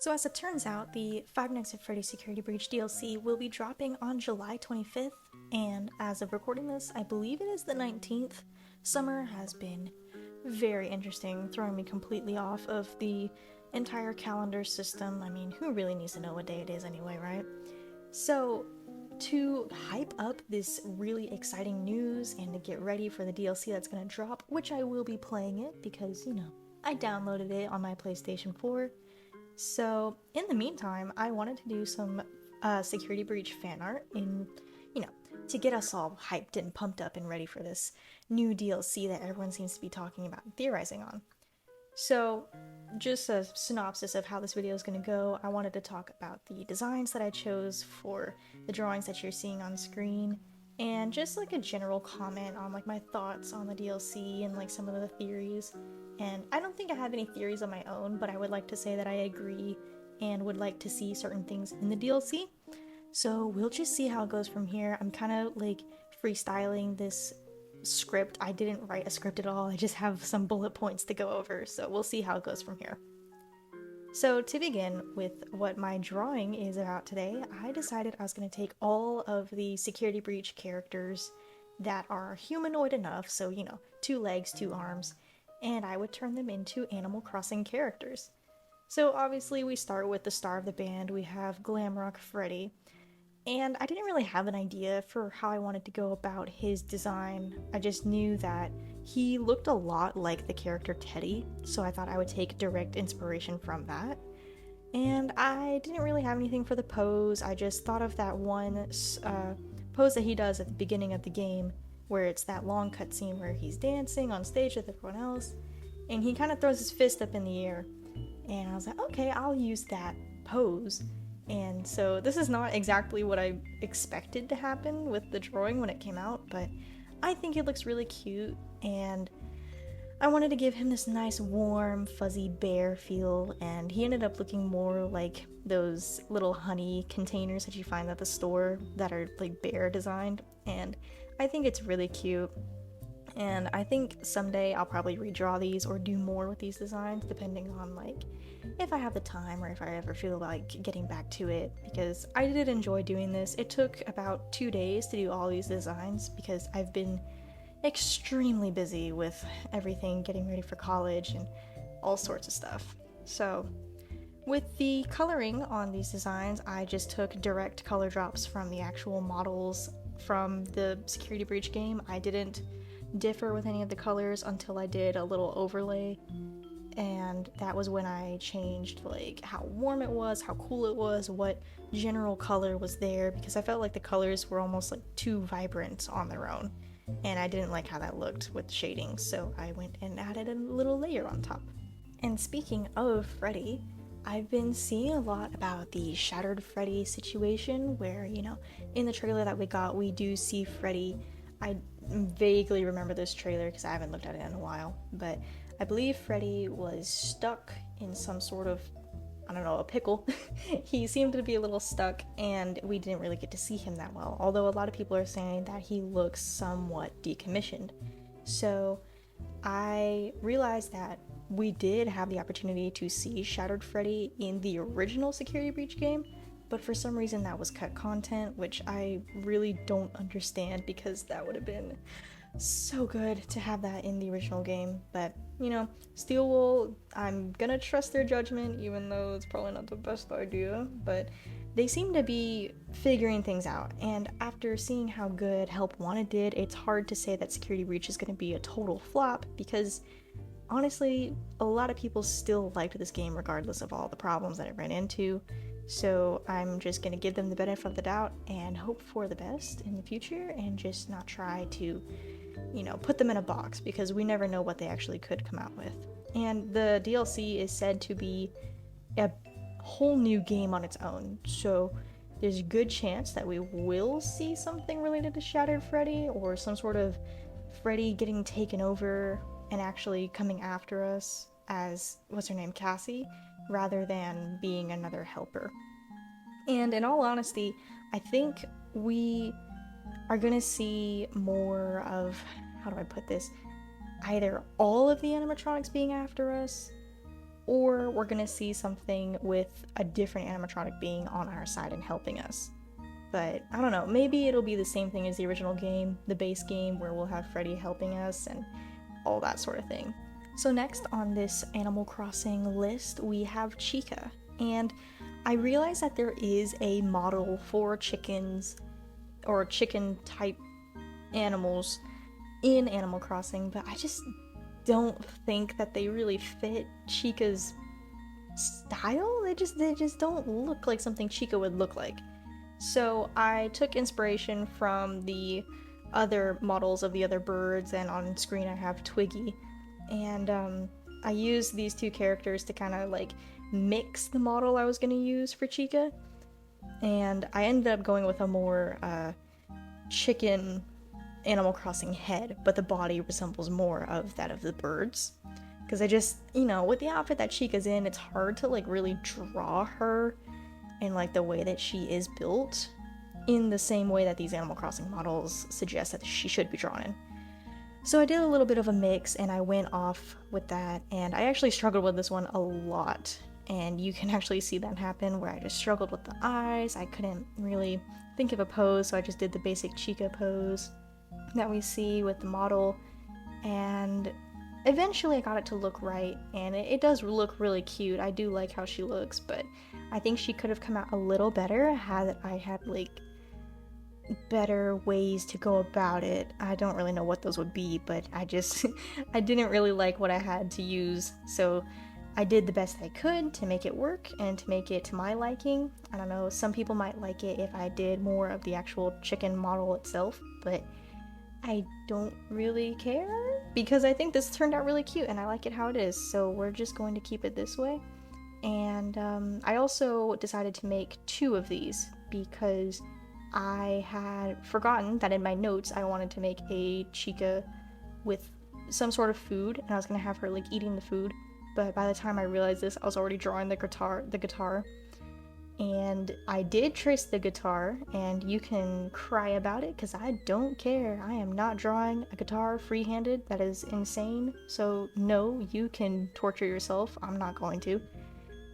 So as it turns out, the Five Nights at Freddy's Security Breach DLC will be dropping on July 25th, and as of recording this, I believe it is the 19th. Summer has been very interesting, throwing me completely off of the entire calendar system. I mean, who really needs to know what day it is anyway, right? So, to hype up this really exciting news and to get ready for the DLC that's going to drop, which I will be playing it because, I downloaded it on my PlayStation 4. So, in the meantime, I wanted to do some Security Breach fan art you know, to get us all hyped and pumped up and ready for this new DLC that everyone seems to be talking about and theorizing on. So, just a synopsis of how this video is going to go. I wanted to talk about the designs that I chose for the drawings that you're seeing on screen, and just like a general comment on like my thoughts on the DLC and like some of the theories. And I don't think I have any theories of my own, but I would like to say that I agree and would like to see certain things in the DLC. So we'll just see how it goes from here. I'm kind of like freestyling this script. I didn't write a script at all. I just have some bullet points to go over. So we'll see how it goes from here. So to begin with what my drawing is about today, I decided I was going to take all of the Security Breach characters that are humanoid enough, so two legs, two arms, and I would turn them into Animal Crossing characters. So obviously we start with the star of the band, we have Glamrock Freddy, and I didn't really have an idea for how I wanted to go about his design. I just knew that he looked a lot like the character Teddy, so I thought I would take direct inspiration from that. And I didn't really have anything for the pose. I just thought of that one pose that he does at the beginning of the game, where it's that long cutscene where he's dancing on stage with everyone else, and he kind of throws his fist up in the air. And I was like, okay, I'll use that pose. And so this is not exactly what I expected to happen with the drawing when it came out, but I think it looks really cute, and I wanted to give him this nice, warm, fuzzy bear feel, and he ended up looking more like those little honey containers that you find at the store that are like bear designed, and I think it's really cute. And I think someday I'll probably redraw these or do more with these designs, depending on like if I have the time or if I ever feel like getting back to it, because I did enjoy doing this. It took about 2 days to do all these designs because I've been extremely busy with everything, getting ready for college and all sorts of stuff. So with the coloring on these designs, I just took direct color drops from the actual models from the Security Breach game. I didn't differ with any of the colors until I did a little overlay, and that was when I changed like how warm it was, how cool it was, what general color was there, because I felt like the colors were almost like too vibrant on their own, and I didn't like how that looked with shading, so I went and added a little layer on top. And speaking of Freddy, I've been seeing a lot about the Shattered Freddy situation where, in the trailer that we got, we do see Freddy. I vaguely remember this trailer because I haven't looked at it in a while, but I believe Freddy was stuck in some sort of, I don't know, a pickle. He seemed to be a little stuck, and we didn't really get to see him that well, although a lot of people are saying that he looks somewhat decommissioned. So I realized that we did have the opportunity to see Shattered Freddy in the original Security Breach game, but for some reason that was cut content, which I really don't understand because that would have been so good to have that in the original game. But, Steelwool, I'm gonna trust their judgment, even though it's probably not the best idea, but they seem to be figuring things out, and after seeing how good Help Wanted did, it's hard to say that Security Breach is gonna be a total flop, because honestly, a lot of people still liked this game regardless of all the problems that it ran into. So I'm just going to give them the benefit of the doubt and hope for the best in the future, and just not try to, put them in a box, because we never know what they actually could come out with. And the DLC is said to be a whole new game on its own, so there's a good chance that we will see something related to Shattered Freddy, or some sort of Freddy getting taken over and actually coming after us as, what's her name, Cassie, rather than being another helper. And in all honesty, I think we are gonna see more of, how do I put this, either all of the animatronics being after us, or we're gonna see something with a different animatronic being on our side and helping us. But I don't know, maybe it'll be the same thing as the original game, the base game, where we'll have Freddy helping us and all that sort of thing. So next on this Animal Crossing list, we have Chica. And I realize that there is a model for chickens or chicken type animals in Animal Crossing, but I just don't think that they really fit Chica's style. They just don't look like something Chica would look like. So I took inspiration from the other models of the other birds, and on screen I have Twiggy, and I used these two characters to kind of like mix the model I was going to use for Chica, and I ended up going with a more chicken Animal Crossing head, but the body resembles more of that of the birds. Because I just, with the outfit that Chica's in, it's hard to like really draw her in like the way that she is built in the same way that these Animal Crossing models suggest that she should be drawn in. So I did a little bit of a mix and I went off with that, and I actually struggled with this one a lot, and you can actually see that happen where I just struggled with the eyes. I couldn't really think of a pose, so I just did the basic Chica pose that we see with the model, and eventually I got it to look right, and it does look really cute. I do like how she looks, but I think she could have come out a little better had I had like better ways to go about it. I don't really know what those would be, but I didn't really like what I had to use, so I did the best I could to make it work and to make it to my liking. I don't know, some people might like it if I did more of the actual chicken model itself, but I don't really care because I think this turned out really cute and I like it how it is, so we're just going to keep it this way. And I also decided to make 2 of these because I had forgotten that in my notes I wanted to make a Chica with some sort of food, and I was gonna have her like eating the food, but by the time I realized this, I was already drawing the guitar, and I did trace the guitar, and you can cry about it because I don't care. I am not drawing a guitar free-handed. That is insane. So no, you can torture yourself. I'm not going to.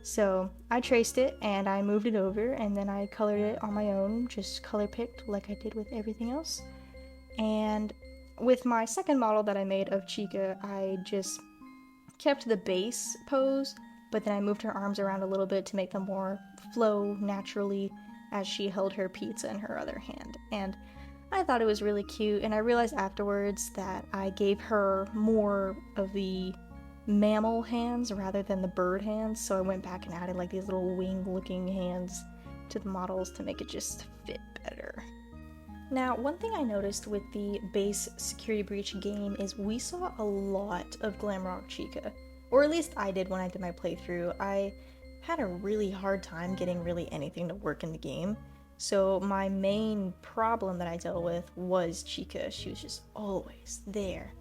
So I traced it and I moved it over, and then I colored it on my own, just color picked like I did with everything else. And with my second model that I made of Chica, I just kept the base pose, but then I moved her arms around a little bit to make them more flow naturally as she held her pizza in her other hand. And I thought it was really cute, and I realized afterwards that I gave her more of the mammal hands rather than the bird hands, so I went back and added like these little wing-looking hands to the models to make it just fit better. Now, one thing I noticed with the base Security Breach game is we saw a lot of Glamrock Chica, or at least I did when I did my playthrough. I had a really hard time getting really anything to work in the game, so my main problem that I dealt with was Chica. She was just always there.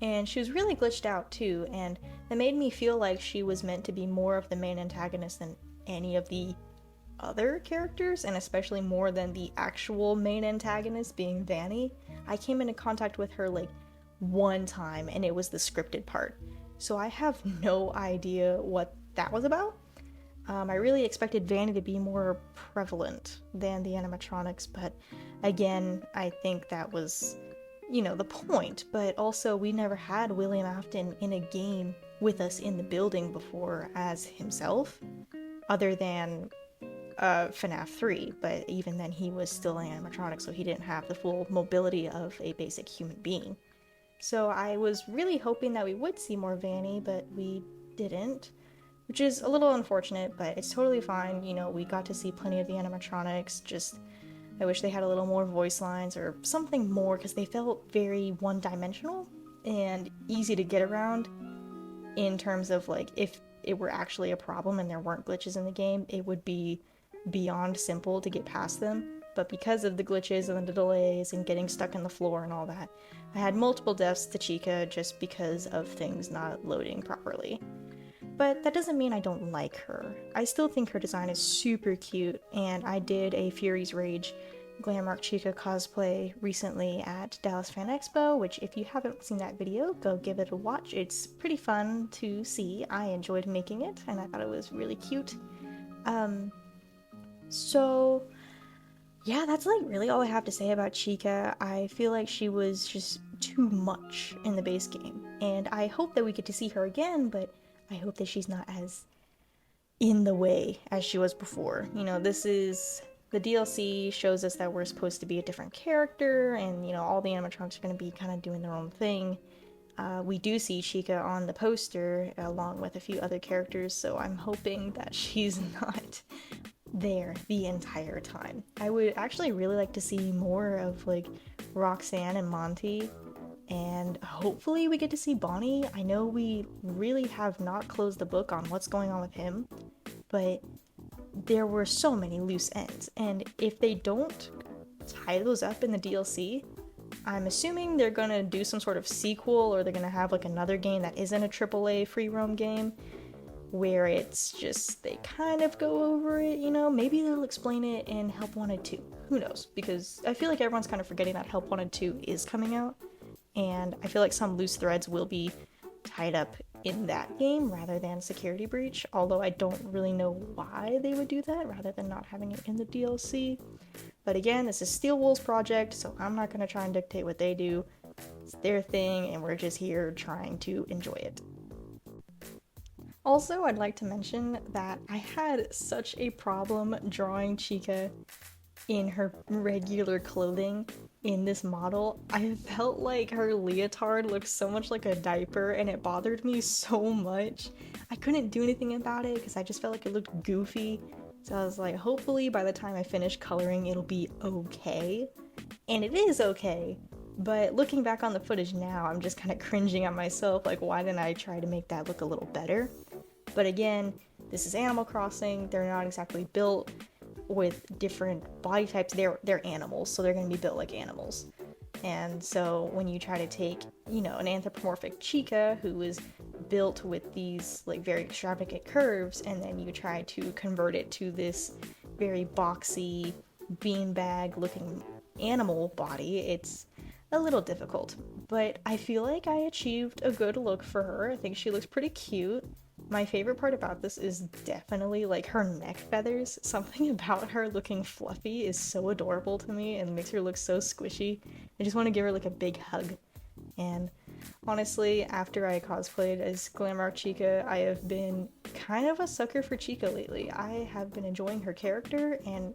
And she was really glitched out too, and that made me feel like she was meant to be more of the main antagonist than any of the other characters, and especially more than the actual main antagonist being Vanny. I came into contact with her like one time, and it was the scripted part. So I have no idea what that was about. I really expected Vanny to be more prevalent than the animatronics, but again, I think that was the point, but also we never had William Afton in a game with us in the building before as himself, other than FNaF 3, but even then he was still an animatronic, so he didn't have the full mobility of a basic human being. So I was really hoping that we would see more Vanny, but we didn't, which is a little unfortunate, but it's totally fine. We got to see plenty of the animatronics, just I wish they had a little more voice lines or something more, because they felt very one-dimensional and easy to get around in terms of like if it were actually a problem and there weren't glitches in the game, it would be beyond simple to get past them. But because of the glitches and the delays and getting stuck in the floor and all that, I had multiple deaths to Chica just because of things not loading properly. But that doesn't mean I don't like her. I still think her design is super cute, and I did a Fury's Rage Glamrock Chica cosplay recently at Dallas Fan Expo, which if you haven't seen that video, go give it a watch. It's pretty fun to see. I enjoyed making it, and I thought it was really cute. So yeah, that's like really all I have to say about Chica. I feel like she was just too much in the base game, and I hope that we get to see her again, but I hope that she's not as in the way as she was before. You know, this is the DLC shows us that we're supposed to be a different character, and you know, all the animatronics are going to be kind of doing their own thing. We do see Chica on the poster along with a few other characters, so I'm hoping that she's not there the entire time. I would actually really like to see more of like Roxanne and Monty, and hopefully we get to see Bonnie. I know we really have not closed the book on what's going on with him, but there were so many loose ends, and if they don't tie those up in the DLC, I'm assuming they're gonna do some sort of sequel, or they're gonna have like another game that isn't a AAA free roam game where it's just they kind of go over it, you know. Maybe they'll explain it in Help Wanted 2. Who knows? Because I feel like everyone's kind of forgetting that Help Wanted 2 is coming out, and I feel like some loose threads will be tied up in that game rather than Security Breach, although I don't really know why they would do that rather than not having it in the DLC. But again, this is Steel Wool's project, so I'm not going to try and dictate what they do. It's their thing, and we're just here trying to enjoy it. Also, I'd like to mention that I had such a problem drawing Chica in her regular clothing in this model. I felt like her leotard looked so much like a diaper, and it bothered me so much. I couldn't do anything about it because I just felt like it looked goofy. So I was like, hopefully by the time I finish coloring, it'll be okay. And it is okay. But looking back on the footage now, I'm just kind of cringing at myself, like, why didn't I try to make that look a little better? But again, this is Animal Crossing. They're not exactly built with different body types. They're animals, so they're going to be built like animals. And so when you try to take, you know, an anthropomorphic Chica who is built with these like very extravagant curves, and then you try to convert it to this very boxy beanbag looking animal body, it's a little difficult. But I feel like I achieved a good look for her. I think she looks pretty cute. My favorite part about this is definitely like her neck feathers. Something about her looking fluffy is so adorable to me and makes her look so squishy. I just want to give her like a big hug. And honestly, after I cosplayed as Glamrock Chica, I have been kind of a sucker for Chica lately. I have been enjoying her character, and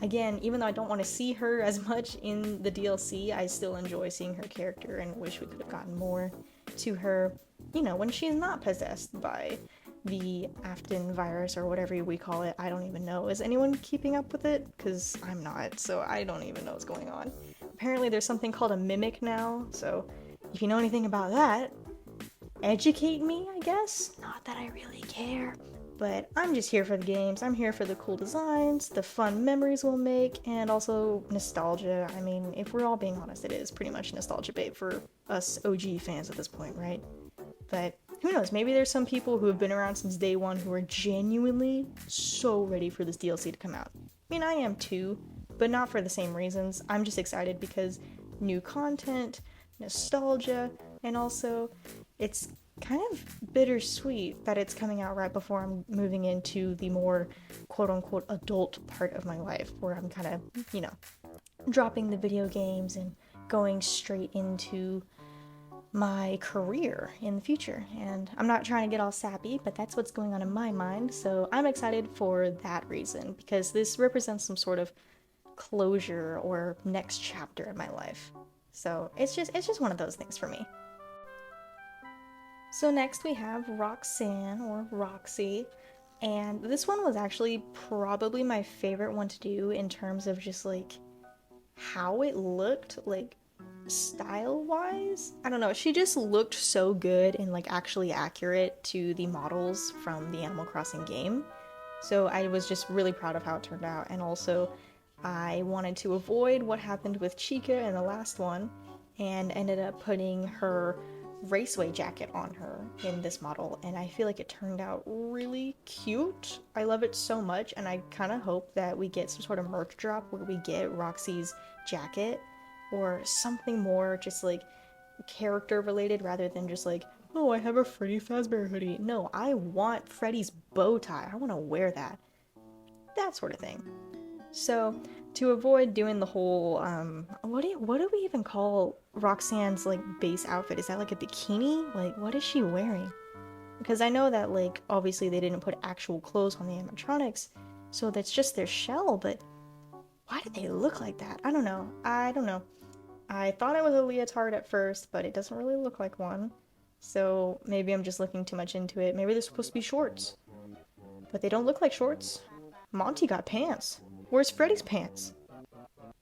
again, even though I don't want to see her as much in the DLC, I still enjoy seeing her character and wish we could have gotten more to her, you know, when she's not possessed by the Afton virus or whatever we call it. I don't even know. Is anyone keeping up with it? Because I'm not, so I don't even know what's going on. Apparently there's something called a mimic now, so if you know anything about that, educate me, I guess. Not that I really care. But I'm just here for the games. I'm here for the cool designs, the fun memories we'll make, and also nostalgia. I mean, if we're all being honest, it is pretty much nostalgia bait for us OG fans at this point, right? But who knows, maybe there's some people who have been around since day one who are genuinely so ready for this DLC to come out. I mean, I am too, but not for the same reasons. I'm just excited because new content, nostalgia, and also it's kind of bittersweet that it's coming out right before I'm moving into the more quote-unquote adult part of my life, where I'm kind of, you know, dropping the video games and going straight into my career in the future. And I'm not trying to get all sappy, but that's what's going on in my mind, so I'm excited for that reason, because this represents some sort of closure or next chapter in my life. So it's just one of those things for me. So next we have Roxanne, or Roxy, and this one was actually probably my favorite one to do in terms of just like how it looked, like style-wise. I don't know, she just looked so good and like actually accurate to the models from the Animal Crossing game. So I was just really proud of how it turned out, and also I wanted to avoid what happened with Chica in the last one and ended up putting her raceway jacket on her in this model, and I feel like it turned out really cute. I love it so much, and I kind of hope that we get some sort of merch drop where we get Roxy's jacket or something more just like character related rather than just like, oh, I have a Freddy Fazbear hoodie. No, I want Freddy's bow tie. I want to wear that. That sort of thing. So, to avoid doing the whole, what do we even call Roxanne's, like, base outfit? Is that, like, a bikini? Like, what is she wearing? Because I know that, like, obviously they didn't put actual clothes on the animatronics, so that's just their shell, but why did they look like that? I don't know. I thought it was a leotard at first, but it doesn't really look like one. So, maybe I'm just looking too much into it. Maybe they're supposed to be shorts. But they don't look like shorts. Monty got pants. Where's Freddy's pants?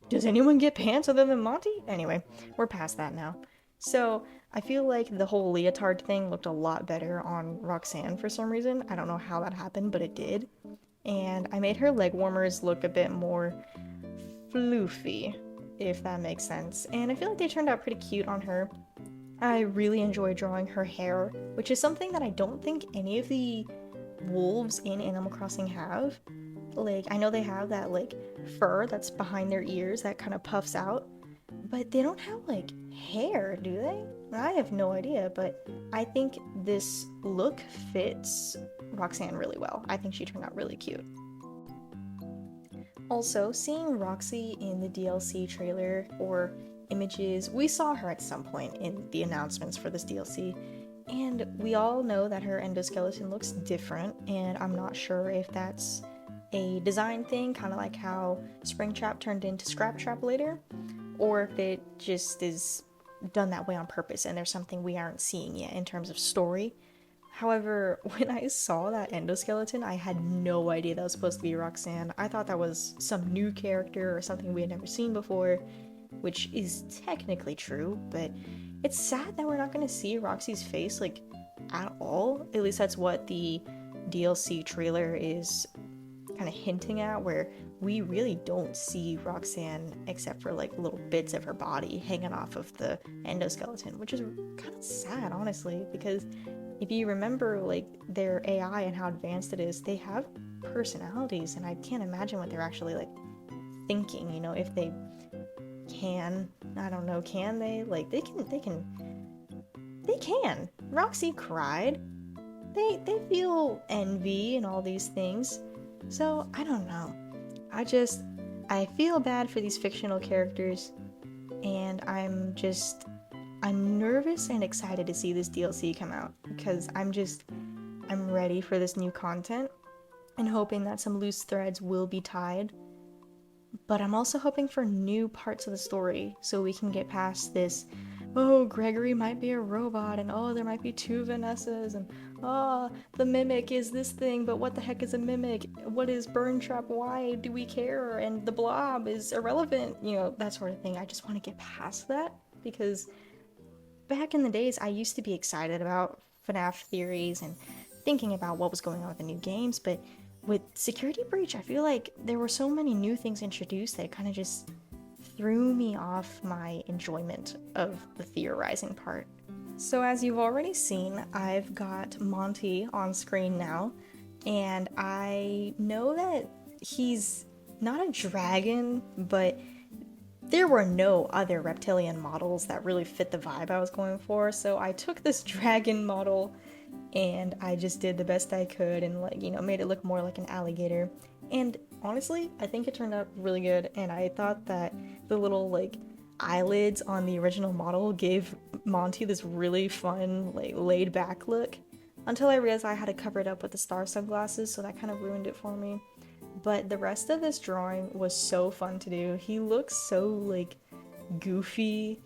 Does anyone get pants other than Monty? Anyway, we're past that now. So, I feel like the whole leotard thing looked a lot better on Roxanne for some reason. I don't know how that happened, but it did. And I made her leg warmers look a bit more floofy, if that makes sense. And I feel like they turned out pretty cute on her. I really enjoy drawing her hair, which is something that I don't think any of the wolves in Animal Crossing have. Like, I know they have that, like, fur that's behind their ears that kind of puffs out, but they don't have, like, hair, do they? I have no idea, but I think this look fits Roxanne really well. I think she turned out really cute. Also, seeing Roxy in the DLC trailer or images, we saw her at some point in the announcements for this DLC, and we all know that her endoskeleton looks different, and I'm not sure if that's a design thing, kind of like how Springtrap turned into Scraptrap later, or if it just is done that way on purpose and there's something we aren't seeing yet in terms of story. However, when I saw that endoskeleton, I had no idea that was supposed to be Roxanne. I thought that was some new character or something we had never seen before, which is technically true, but it's sad that we're not going to see Roxy's face, like, at all. At least that's what the DLC trailer is kind of hinting at, where we really don't see Roxanne except for, like, little bits of her body hanging off of the endoskeleton, which is kind of sad, honestly, because if you remember, like, their AI and how advanced it is, they have personalities, and I can't imagine what they're actually, like, thinking, you know, if they can. I don't know, can they? Like, they can. Roxy cried. They feel envy and all these things. So, I don't know. I feel bad for these fictional characters, and I'm nervous and excited to see this DLC come out, because I'm ready for this new content, and hoping that some loose threads will be tied. But I'm also hoping for new parts of the story, so we can get past this, oh, Gregory might be a robot, and oh, there might be two Vanessas, and oh, the mimic is this thing, but what the heck is a mimic? What is Burn Trap? Why do we care? And the blob is irrelevant, you know, that sort of thing. I just want to get past that, because back in the days, I used to be excited about FNaF theories and thinking about what was going on with the new games, but with Security Breach, I feel like there were so many new things introduced that it kind of just threw me off my enjoyment of the theorizing part. So as you've already seen, I've got Monty on screen now, and I know that he's not a dragon, but there were no other reptilian models that really fit the vibe I was going for, so I took this dragon model and I just did the best I could and, like, you know, made it look more like an alligator. And honestly, I think it turned out really good, and I thought that the little, like, eyelids on the original model gave Monty this really fun, like, laid back look, until I realized I had to cover it up with the star sunglasses, so that kind of ruined it for me. But the rest of this drawing was so fun to do. He looks so, like, goofy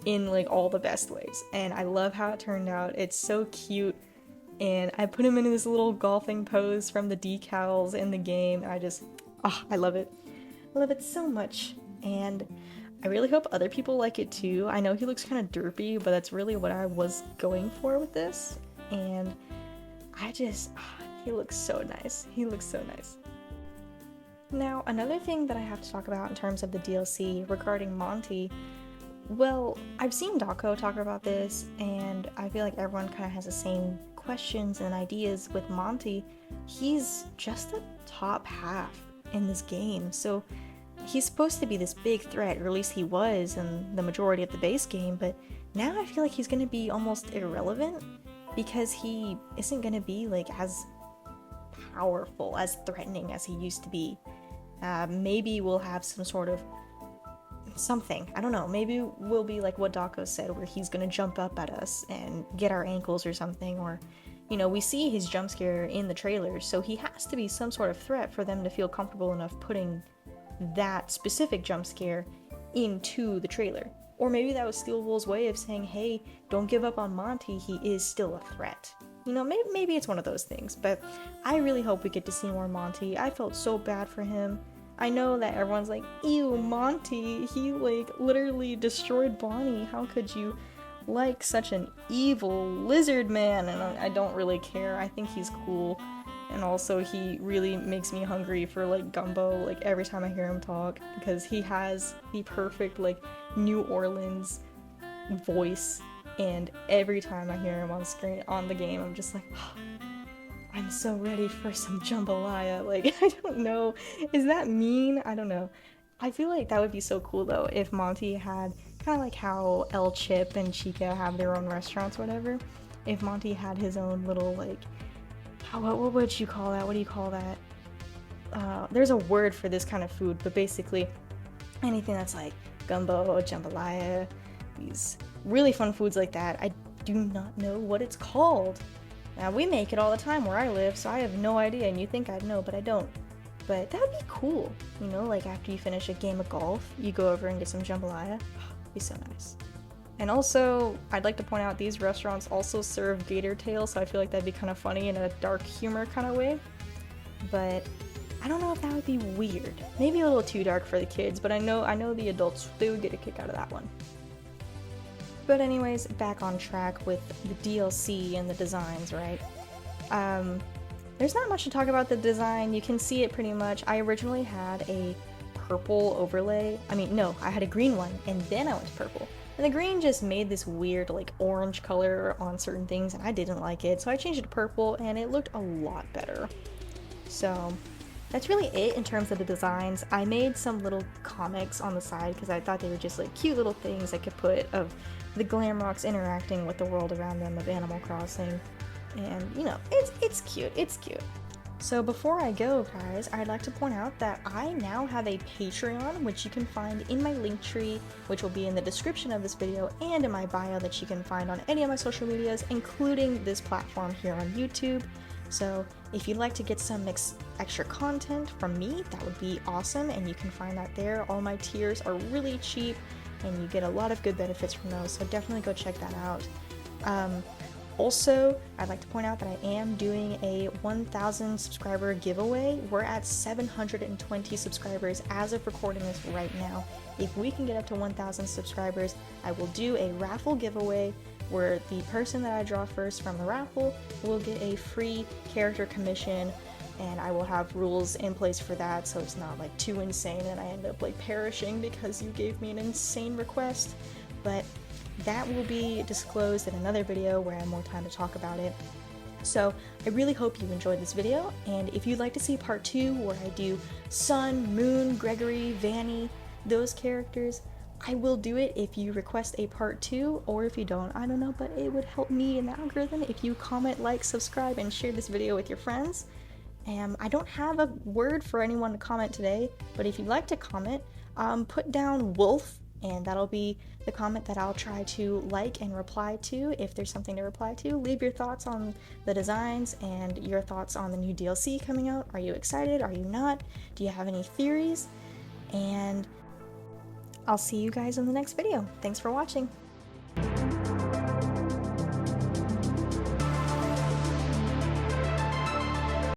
in, like, all the best ways, and I love how it turned out. It's so cute. And I put him in this little golfing pose from the decals in the game. I love it. I love it so much. And I really hope other people like it too. I know he looks kind of derpy, but that's really what I was going for with this. And he looks so nice. He looks so nice. Now, another thing that I have to talk about in terms of the DLC regarding Monty, Well, I've seen Dako talk about this, and I feel like everyone kind of has the same questions and ideas with Monty. He's just the top half in this game, so he's supposed to be this big threat, or at least he was in the majority of the base game, but now I feel like he's gonna be almost irrelevant because he isn't gonna be like as powerful, as threatening as he used to be. Maybe we'll have some sort of something. I don't know. Maybe we'll be like what Dako said, where he's gonna jump up at us and get our ankles or something. Or, you know, we see his jump scare in the trailer, so he has to be some sort of threat for them to feel comfortable enough putting that specific jump scare into the trailer. Or maybe that was Steel Wool's way of saying, hey, don't give up on Monty, he is still a threat. You know, maybe it's one of those things, but I really hope we get to see more Monty. I felt so bad for him. I know that everyone's like, ew, Monty, he like literally destroyed Bonnie. How could you like such an evil lizard man? And I don't really care. I think he's cool. And also he really makes me hungry for like gumbo, like every time I hear him talk, because he has the perfect like New Orleans voice, and every time I hear him on screen on the game, I'm just like, oh, I'm so ready for some jambalaya. Like, I don't know. Is that mean? I don't know. I feel like that would be so cool, though, if Monty had kind of like how El Chip and Chica have their own restaurants, whatever. If Monty had his own little, like, what would you call that? What do you call that? There's a word for this kind of food, but basically anything that's like gumbo, jambalaya, these really fun foods like that. I do not know what it's called. Now, we make it all the time where I live, so I have no idea, and you think I'd know, but I don't. But that would be cool, you know, like after you finish a game of golf, you go over and get some jambalaya. It'd be so nice. And also, I'd like to point out these restaurants also serve gator tail, so I feel like that'd be kind of funny in a dark humor kind of way. But I don't know if that would be weird. Maybe a little too dark for the kids, but I know the adults, they would get a kick out of that one. But anyways, back on track with the DLC and the designs, right? There's not much to talk about the design. You can see it pretty much. I originally had a purple overlay. I had a green one, and then I went to purple. And the green just made this weird, like, orange color on certain things, and I didn't like it. So I changed it to purple, and it looked a lot better. So that's really it in terms of the designs. I made some little comics on the side because I thought they were just, like, cute little things I could put of the Glamrocks interacting with the world around them of Animal Crossing. And, you know, it's cute, it's cute. So before I go, guys, I'd like to point out that I now have a Patreon, which you can find in my link tree, which will be in the description of this video and in my bio that you can find on any of my social medias, including this platform here on YouTube. So if you'd like to get some extra content from me, that would be awesome, and you can find that there. All my tiers are really cheap, and you get a lot of good benefits from those, so definitely go check that out. Also, I'd like to point out that I am doing a 1,000 subscriber giveaway. We're at 720 subscribers as of recording this right now. If we can get up to 1,000 subscribers, I will do a raffle giveaway where the person that I draw first from the raffle will get a free character commission, and I will have rules in place for that so it's not like too insane and I end up like perishing because you gave me an insane request. But that will be disclosed in another video where I have more time to talk about it. So I really hope you enjoyed this video, and if you'd like to see part 2 where I do Sun, Moon, Gregory, Vanny, those characters, I will do it if you request a part 2, or if you don't, I don't know, but it would help me in the algorithm if you comment, like, subscribe, and share this video with your friends. I don't have a word for anyone to comment today, but if you'd like to comment, put down wolf, and that'll be the comment that I'll try to like and reply to if there's something to reply to. Leave your thoughts on the designs and your thoughts on the new DLC coming out. Are you excited? Are you not? Do you have any theories? And I'll see you guys in the next video. Thanks for watching.